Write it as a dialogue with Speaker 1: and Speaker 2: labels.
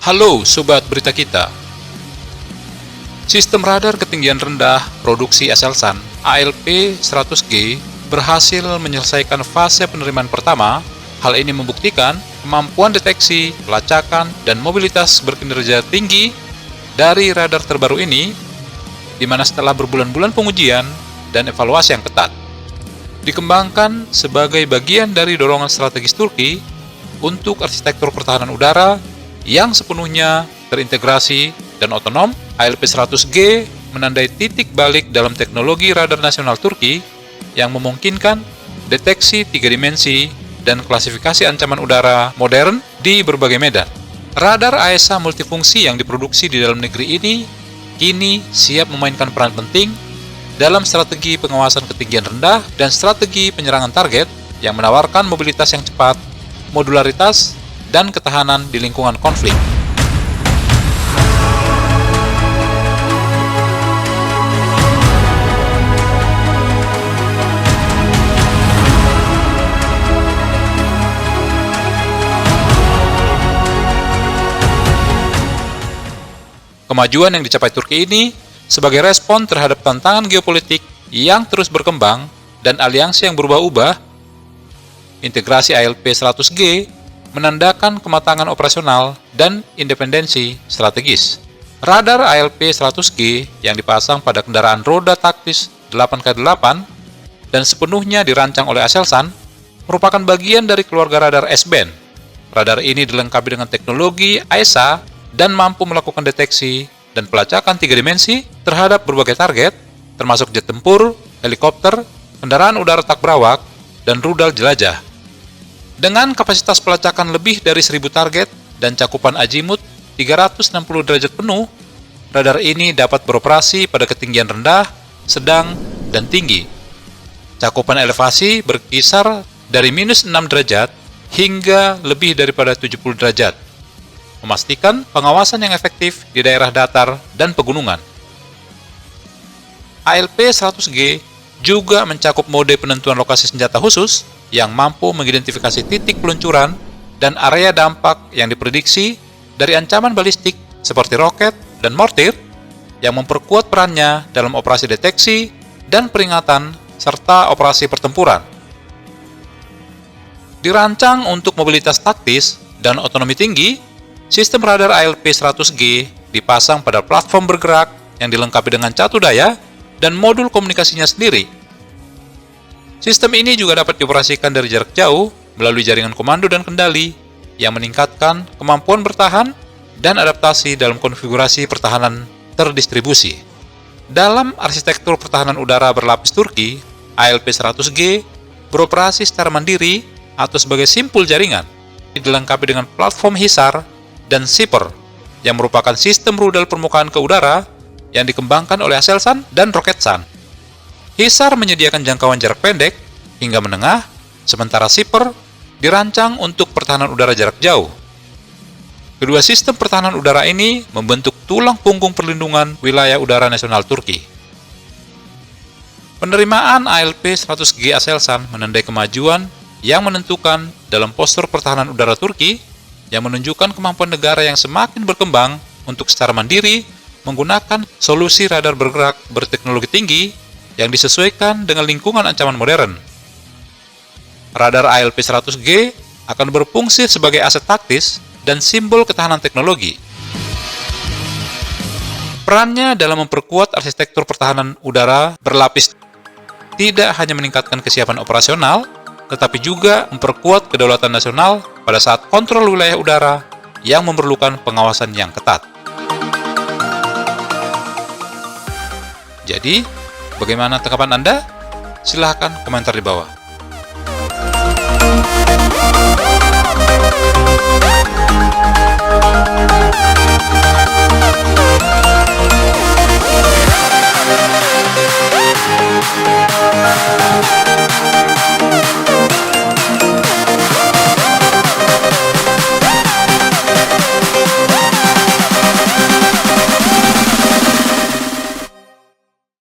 Speaker 1: Halo Sobat Berita Kita. Sistem radar ketinggian rendah produksi Aselsan ALP-100G berhasil menyelesaikan fase penerimaan pertama. Hal ini membuktikan kemampuan deteksi, pelacakan, dan mobilitas berkinerja tinggi dari radar terbaru ini, di mana setelah berbulan-bulan pengujian dan evaluasi yang ketat, dikembangkan sebagai bagian dari dorongan strategis Turki untuk arsitektur pertahanan udara yang sepenuhnya terintegrasi dan otonom. ALP-100G menandai titik balik dalam teknologi radar nasional Turki yang memungkinkan deteksi 3 dimensi dan klasifikasi ancaman udara modern di berbagai medan. Radar AESA multifungsi yang diproduksi di dalam negeri ini kini siap memainkan peran penting dalam strategi pengawasan ketinggian rendah dan strategi penyerangan target yang menawarkan mobilitas yang cepat, modularitas, dan ketahanan di lingkungan konflik. Kemajuan yang dicapai Turki ini sebagai respon terhadap tantangan geopolitik yang terus berkembang dan aliansi yang berubah-ubah. Integrasi ALP-100G menandakan kematangan operasional dan independensi strategis. Radar ALP-100G yang dipasang pada kendaraan roda taktis 8x8 dan sepenuhnya dirancang oleh Aselsan merupakan bagian dari keluarga radar S-band. Radar ini dilengkapi dengan teknologi AESA dan mampu melakukan deteksi dan pelacakan 3 dimensi terhadap berbagai target, termasuk jet tempur, helikopter, kendaraan udara tak berawak, dan rudal jelajah. Dengan kapasitas pelacakan lebih dari 1000 target dan cakupan azimut 360 derajat penuh, radar ini dapat beroperasi pada ketinggian rendah, sedang, dan tinggi. Cakupan elevasi berkisar dari -6 derajat hingga lebih daripada 70 derajat, memastikan pengawasan yang efektif di daerah datar dan pegunungan. ALP-100G juga mencakup mode penentuan lokasi senjata khusus yang mampu mengidentifikasi titik peluncuran dan area dampak yang diprediksi dari ancaman balistik seperti roket dan mortir, yang memperkuat perannya dalam operasi deteksi dan peringatan serta operasi pertempuran. Dirancang untuk mobilitas taktis dan otonomi tinggi, sistem radar ALP-100G dipasang pada platform bergerak yang dilengkapi dengan catu daya dan modul komunikasinya sendiri. Sistem ini juga dapat dioperasikan dari jarak jauh melalui jaringan komando dan kendali yang meningkatkan kemampuan bertahan dan adaptasi dalam konfigurasi pertahanan terdistribusi. Dalam arsitektur pertahanan udara berlapis Turki, ALP-100G beroperasi secara mandiri atau sebagai simpul jaringan, dilengkapi dengan platform HISAR dan SIPR yang merupakan sistem rudal permukaan ke udara yang dikembangkan oleh Aselsan dan Roketsan. HISAR menyediakan jangkauan jarak pendek hingga menengah, sementara SIPR dirancang untuk pertahanan udara jarak jauh. Kedua sistem pertahanan udara ini membentuk tulang punggung perlindungan wilayah udara nasional Turki. Penerimaan ALP-100G Aselsan menandai kemajuan yang menentukan dalam postur pertahanan udara Turki, yang menunjukkan kemampuan negara yang semakin berkembang untuk secara mandiri menggunakan solusi radar bergerak berteknologi tinggi yang disesuaikan dengan lingkungan ancaman modern. Radar ALP-100G akan berfungsi sebagai aset taktis dan simbol ketahanan teknologi. Perannya dalam memperkuat arsitektur pertahanan udara berlapis tidak hanya meningkatkan kesiapan operasional, tetapi juga memperkuat kedaulatan nasional pada saat kontrol wilayah udara yang memerlukan pengawasan yang ketat. Jadi, bagaimana tanggapan Anda? Silahkan komentar di bawah.